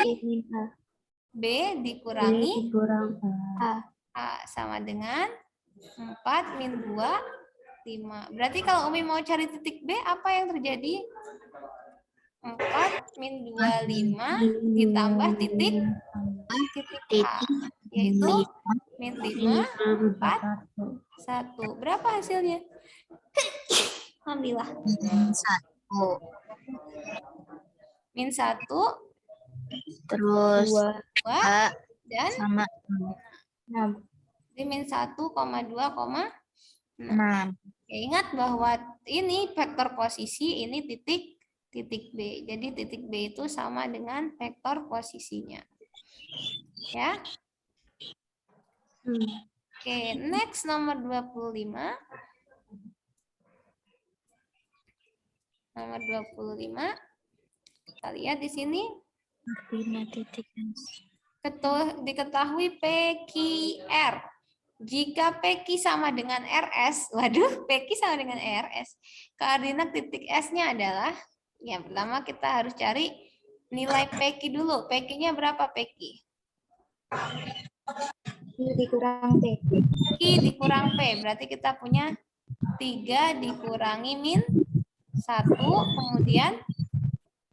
B dikurangi A sama dengan 4 min 2, 5. Berarti kalau Umi mau cari titik B, apa yang terjadi? 4 min 2, 5 ditambah titik A, yaitu min 5, 4, 1. Berapa hasilnya? Alhamdulillah. Min 1, Terus 2, dan sama 6. di min 1,2,6. 6. Ingat bahwa ini vektor posisi, ini titik B. Jadi titik B itu sama dengan vektor posisinya. Ya. Oke, next nomor 25. Nomor 25. Kita lihat di sini. Diketahui PQR. Jika PQ sama dengan RS, waduh, PQ sama dengan RS. Koordinat titik S-nya adalah, yang pertama kita harus cari nilai PQ dulu. PQ-nya berapa PQ? Q dikurang P. Q dikurang P, berarti kita punya 3 dikurangi min 1, kemudian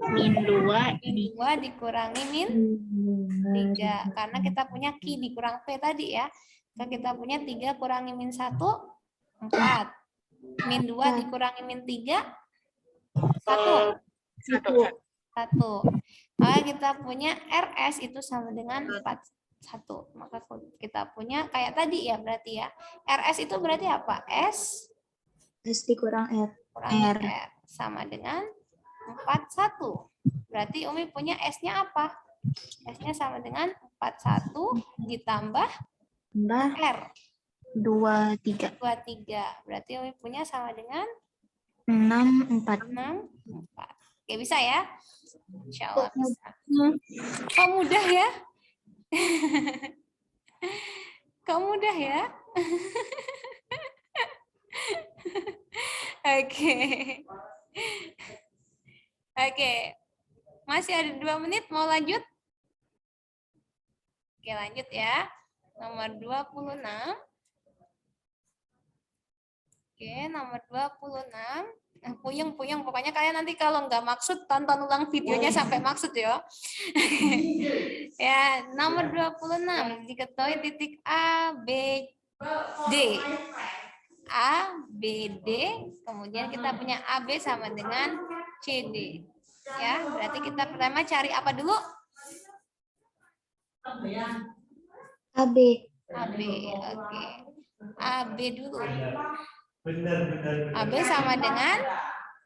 Min 2 min 2 dikurangi min 3. Karena kita punya Q dikurang P tadi ya. Kita punya 3 kurangi min 1, 4. Min 2 dikurangi min 3, 1. 1. Maka kita punya RS itu sama dengan 41. Maka kita punya kayak tadi ya berarti ya. RS itu berarti apa? S S dikurang R. kurang R sama dengan 41. Berarti Umi punya S-nya apa? S-nya sama dengan 41 ditambah R. 23. 23. Berarti Umi punya sama dengan 64. 64. Oke, bisa ya? Insya Allah bisa. Kok mudah ya? Kok mudah ya? Oke. Oke. Masih ada 2 menit, mau lanjut? Oke, lanjut ya. Nomor 26. Oke, nomor 26. Puyeng. Pokoknya kalian nanti kalau nggak maksud, tonton ulang videonya sampai maksud ya. Ya, nomor 26. Diketahui titik A, B, D. A, B, D. Kemudian kita punya AB sama dengan CD. Ya, berarti kita pertama cari apa dulu? AB. AB, oke. AB dulu. AB sama dengan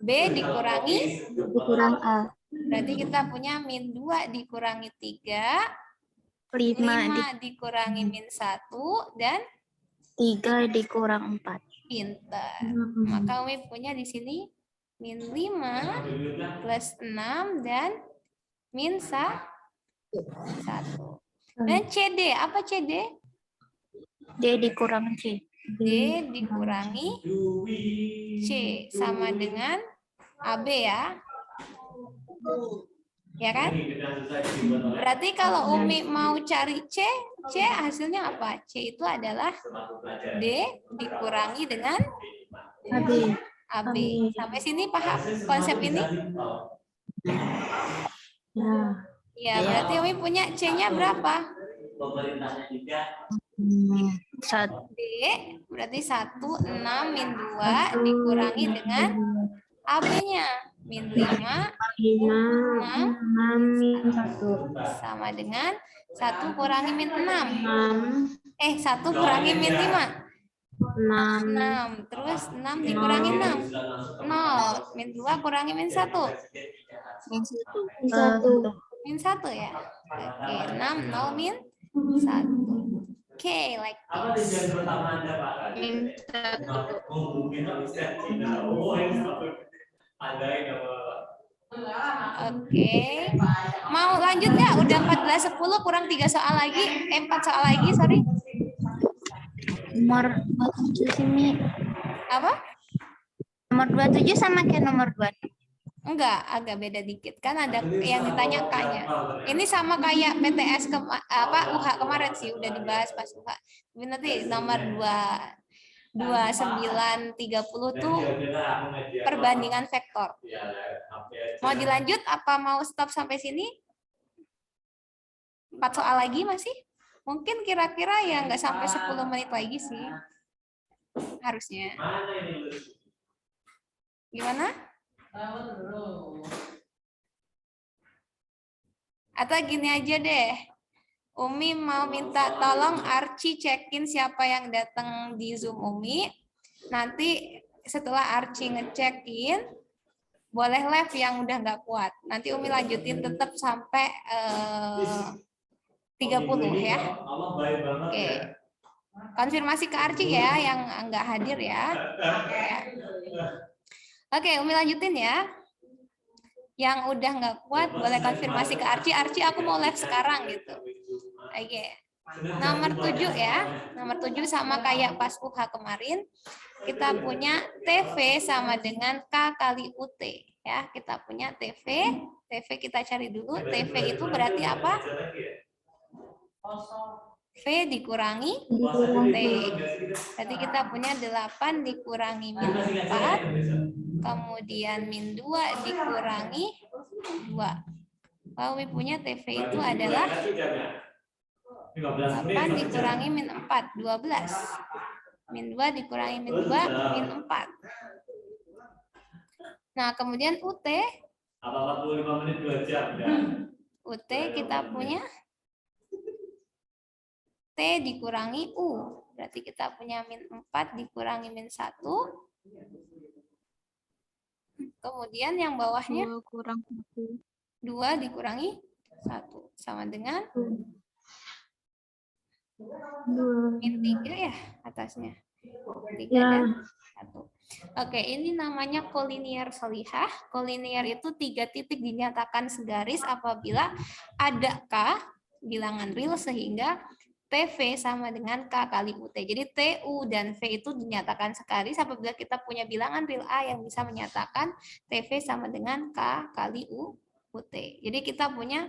B dikurangi Dikurang A. berarti kita punya min 2 dikurangi 3, 5 dikurangi min 1, dan 3 dikurang 4. pinter. Maka Umi punya di sini min 5 plus 6 dan min 1. Dan CD, apa CD? D dikurang C. D dikurangi C sama dengan AB ya. Ya kan? Berarti kalau Umi mau cari C hasilnya apa? C itu adalah D dikurangi dengan AB. Sampai sini paham konsep ini? Ya, berarti Umi punya C-nya berapa? D berarti 1, 6, min 2 dikurangi dengan AB-nya. Min 5, 6, min 1. sama dengan 1 kurangi min 6. 1 kurangi min 5. 6. Terus 6 dikurangi 6. 0. Min 2 kurangi min 1. Min 1. Min 1 ya. Oke, 6, 0, min 1. Oke, like this. Min 1. Oke. Mau lanjut nggak? Udah 14.10 kurang 3 soal lagi. 4 soal lagi, sorry. Nomor 27 sini. Apa? Nomor 27 sama kayak nomor 2. Enggak, agak beda dikit. Kan ada yang ditanya K-nya. Ini sama kayak PTS UH kemarin sih, udah dibahas pas UH. Tapi nanti nomor 2930 tuh perbandingan vektor. Mau dilanjut apa mau stop sampai sini? 4 soal lagi masih? Mungkin kira-kira ya nggak sampai 10 menit lagi sih. Harusnya. Gimana? Atau gini aja deh. Umi mau minta tolong Archie cekin siapa yang datang di Zoom Umi. Nanti setelah Archie ngecekin, boleh live yang udah nggak kuat. Nanti Umi lanjutin tetap sampai 30 ya. Oke. Konfirmasi ke Archie ya yang nggak hadir ya. Oke, Umi lanjutin ya. Yang udah nggak kuat boleh konfirmasi ke Archie. Archie, aku mau live sekarang gitu. Oke. Nomor 7 ya. Nomor 7 sama kayak pas UH kemarin. Kita punya TV sama dengan K kali UT. Ya, kita punya TV. TV kita cari dulu. TV itu berarti apa? V dikurangi T. Berarti kita punya 8 dikurangi min 4. Kemudian min 2 dikurangi 2. Pawi punya TV itu adalah 8 dikurangi min 4, 12. Min 2 dikurangi min 2, min 4. Nah, kemudian UT. Apa 45 menit 2 jam ya? UT kita punya T dikurangi U. Berarti kita punya min 4 dikurangi min 1. Kemudian yang bawahnya 2 kurang 1. 2 dikurangi 1. Sama dengan min 3 ya atasnya. 3 dan 1. Oke, ini namanya kolinier solihah. Kolinier itu 3 titik dinyatakan segaris apabila ada K bilangan real sehingga TV sama dengan K kali UT. Jadi TU dan V itu dinyatakan segaris apabila kita punya bilangan real A yang bisa menyatakan TV sama dengan K kali UT. Jadi kita punya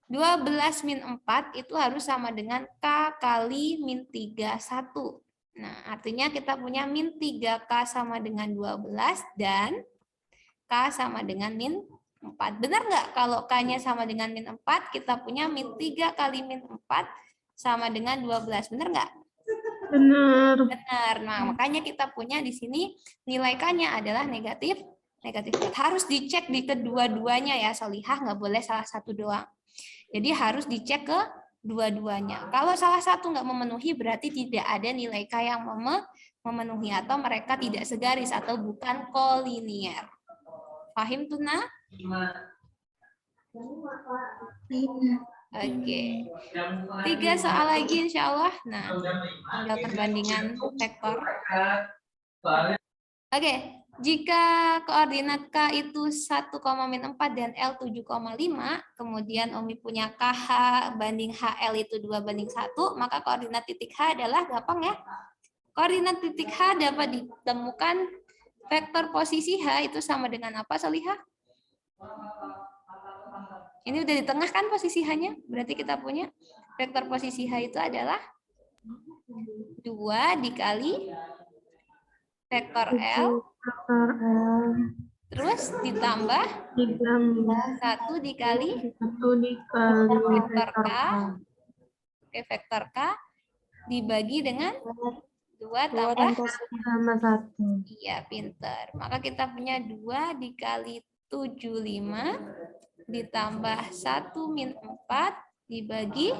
12 min 4 itu harus sama dengan K kali min 3, 1. Nah, artinya kita punya min 3K sama dengan 12 dan K sama dengan min 4. Benar nggak kalau K-nya sama dengan min 4, kita punya min 3 kali min 4 sama dengan 12. Benar nggak? Benar. Benar. Nah, makanya kita punya di sini nilai K-nya adalah negatif. Harus dicek di kedua-duanya ya, solihah, nggak boleh salah satu doang. Jadi harus dicek ke dua-duanya. Kalau salah satu nggak memenuhi, berarti tidak ada nilai K yang memenuhi atau mereka tidak segaris atau bukan kolinier. Paham tuh, Nah? Oke. 3 soal lagi insya Allah. Nah, tinggal perbandingan vektor. Oke. Jika koordinat K itu 1,-4 dan L 7,5, kemudian Umi punya KH banding HL itu 2:1, maka koordinat titik H adalah gampang ya. Koordinat titik H dapat ditemukan vektor posisi H itu sama dengan apa, Solihah? Ini udah di tengah kan posisi H-nya? Berarti kita punya vektor posisi H itu adalah 2 dikali vektor L, terus ditambah 1 dikali vektor K, oke, vektor K dibagi dengan 2 tambah 1. Iya, pinter. Maka kita punya 2 dikali 75 ditambah 1 min 4 dibagi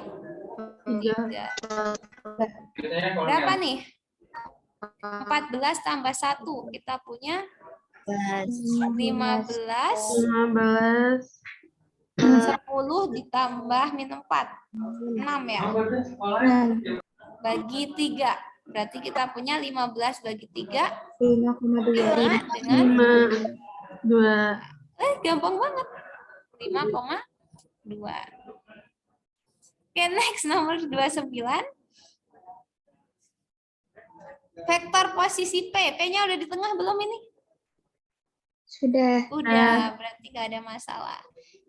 3. Berapa nih? 14 tambah 1. Kita punya 15. 10 ditambah min 4. 6 ya. Bagi 3. Berarti kita punya 15 bagi 3. 5 dengan 2. gampang banget. 5,2. Oke, next nomor 29. Vektor posisi P. P-nya udah di tengah belum ini? Sudah. Udah, berarti nggak ada masalah.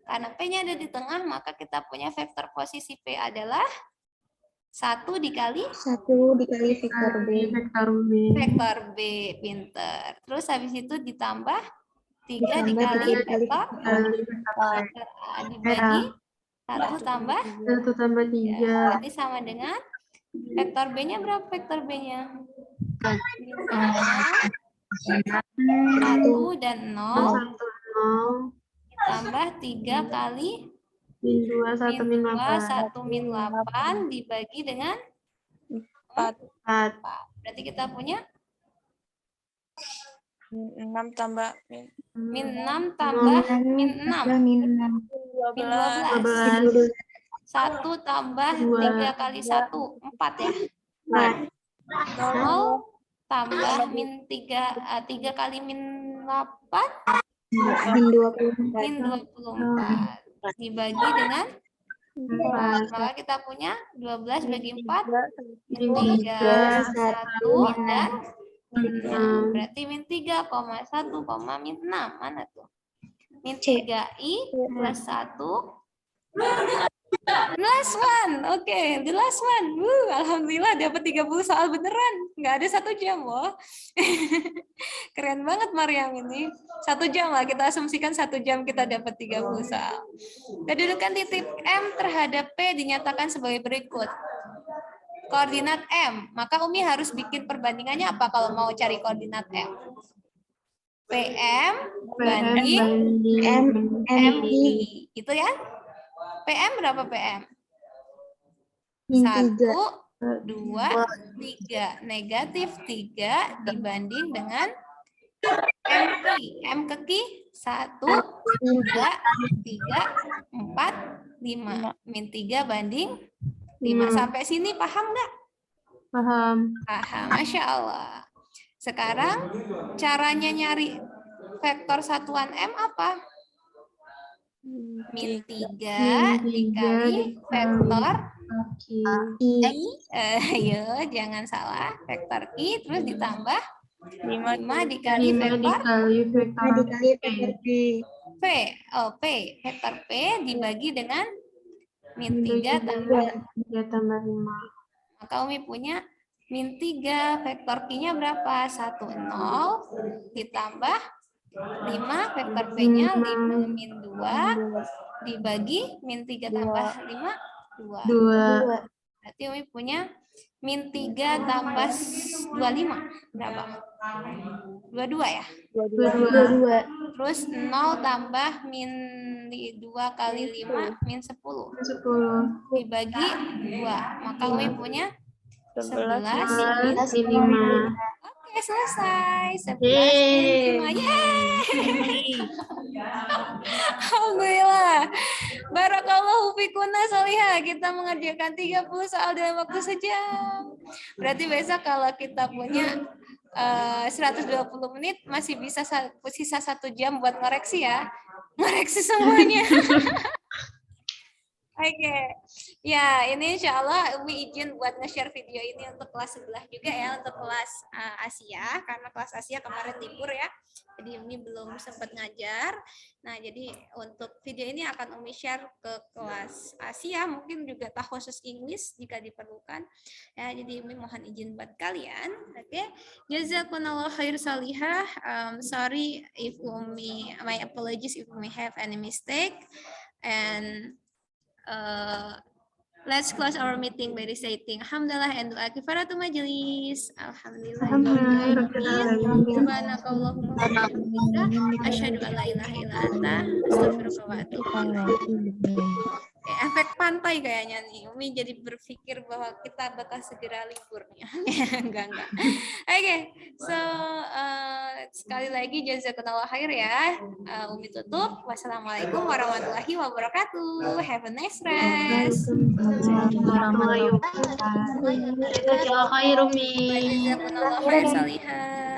Karena P-nya ada di tengah, maka kita punya vektor posisi P adalah 1 dikali 1 dikali vektor B. vektor B, pinter. Terus habis itu ditambah 3 dikali vektor A dibagi 1 tambah 1 tambah 3. berarti sama dengan vektor B-nya berapa vektor B-nya? 1 dan 0 ditambah 3 kali min 2, 1 min 8. 1 min 8 dibagi dengan 4. Berarti kita punya 6 tambah min 6 tambah min 6. Min 12. 1 tambah 3 kali 1, 4 ya. 0 tambah min 3 kali min 8 Min 24. Min 24 dibagi dengan 4. Maka kita punya 12 bagi 4 min 3, 1 dan 6. Berarti min 3,1, min 6. Mana tuh? Min 3i plus 1 last one. Oke, the last one. Alhamdulillah dapat 30 soal beneran. Nggak ada 1 jam loh. Keren banget Maryam ini. 1 jam lah, kita asumsikan 1 jam kita dapat 30 soal. Kedudukan titik M terhadap P dinyatakan sebagai berikut. Koordinat M, maka Umi harus bikin perbandingannya apa kalau mau cari koordinat M? PM banding MI. Itu ya? PM berapa PM? Min 1, 3. 2, 3. Negatif 3 dibanding dengan MI. M ke Ki 1, 2, 3, 4, 5. Min 3 banding 5. Sampai sini paham nggak? Paham. Paham. Masya Allah. Sekarang caranya nyari vektor satuan M apa? Min 3 dikali vektor I. Ayo, jangan salah. Vektor I terus ditambah 5 dikali 5 vektor dikali vektor P. P. Oh, P. Vektor P dibagi dengan min 3 tambah 3 tambah 5. maka Umi punya min 3 vektor Q-nya berapa? 1, 0 ditambah 5 vektor P-nya 5 min 2 dibagi min 3 tambah 5 2. 2. Berarti Umi punya min 3 tambah 25 berapa? 22 ya? 22. Terus 0 tambah min 2 kali 5 min 10 10. dibagi 2. Maka Umi punya 11 min 5. Oke, selesai. 11 min 5. Yeay. Alhamdulillah. Barakallahu fikuna solihah. Kita mengerjakan 30 soal dalam waktu sejam. Berarti besok kalau kita punya 120 menit masih bisa sisa 1 jam buat ngoreksi ya. Ngoreksi semuanya. Oke, ya ini insya Allah Umi izin buat nge-share video ini untuk kelas sebelah juga ya, untuk kelas Asia, karena kelas Asia kemarin libur ya, jadi Umi belum sempat ngajar. Nah, jadi untuk video ini akan Umi share ke kelas Asia, mungkin juga khusus English jika diperlukan. Ya, jadi Umi mohon izin buat kalian. Oke, jazakumullah khair salihah. Sorry if Umi, my apologies if Umi have any mistake, and let's close our meeting by reciting Alhamdulillah and doa kifaratul majlis. Alhamdulillah. Subhanakallahumma wa bihamdika asyhadu an la ilaha illa anta astaghfiruka wa atubu ilaik. Efek pantai kayaknya nih. Umi jadi berpikir bahwa kita bakal segera libur nih. enggak. Oke, so sekali lagi jazakallahu khair ya. Umi tutup. Wassalamualaikum warahmatullahi wabarakatuh. Have a nice rest. Warahmatullahi wabarakatuh. Jazakallahu khair, Umi. Jazakallahu khair salihah.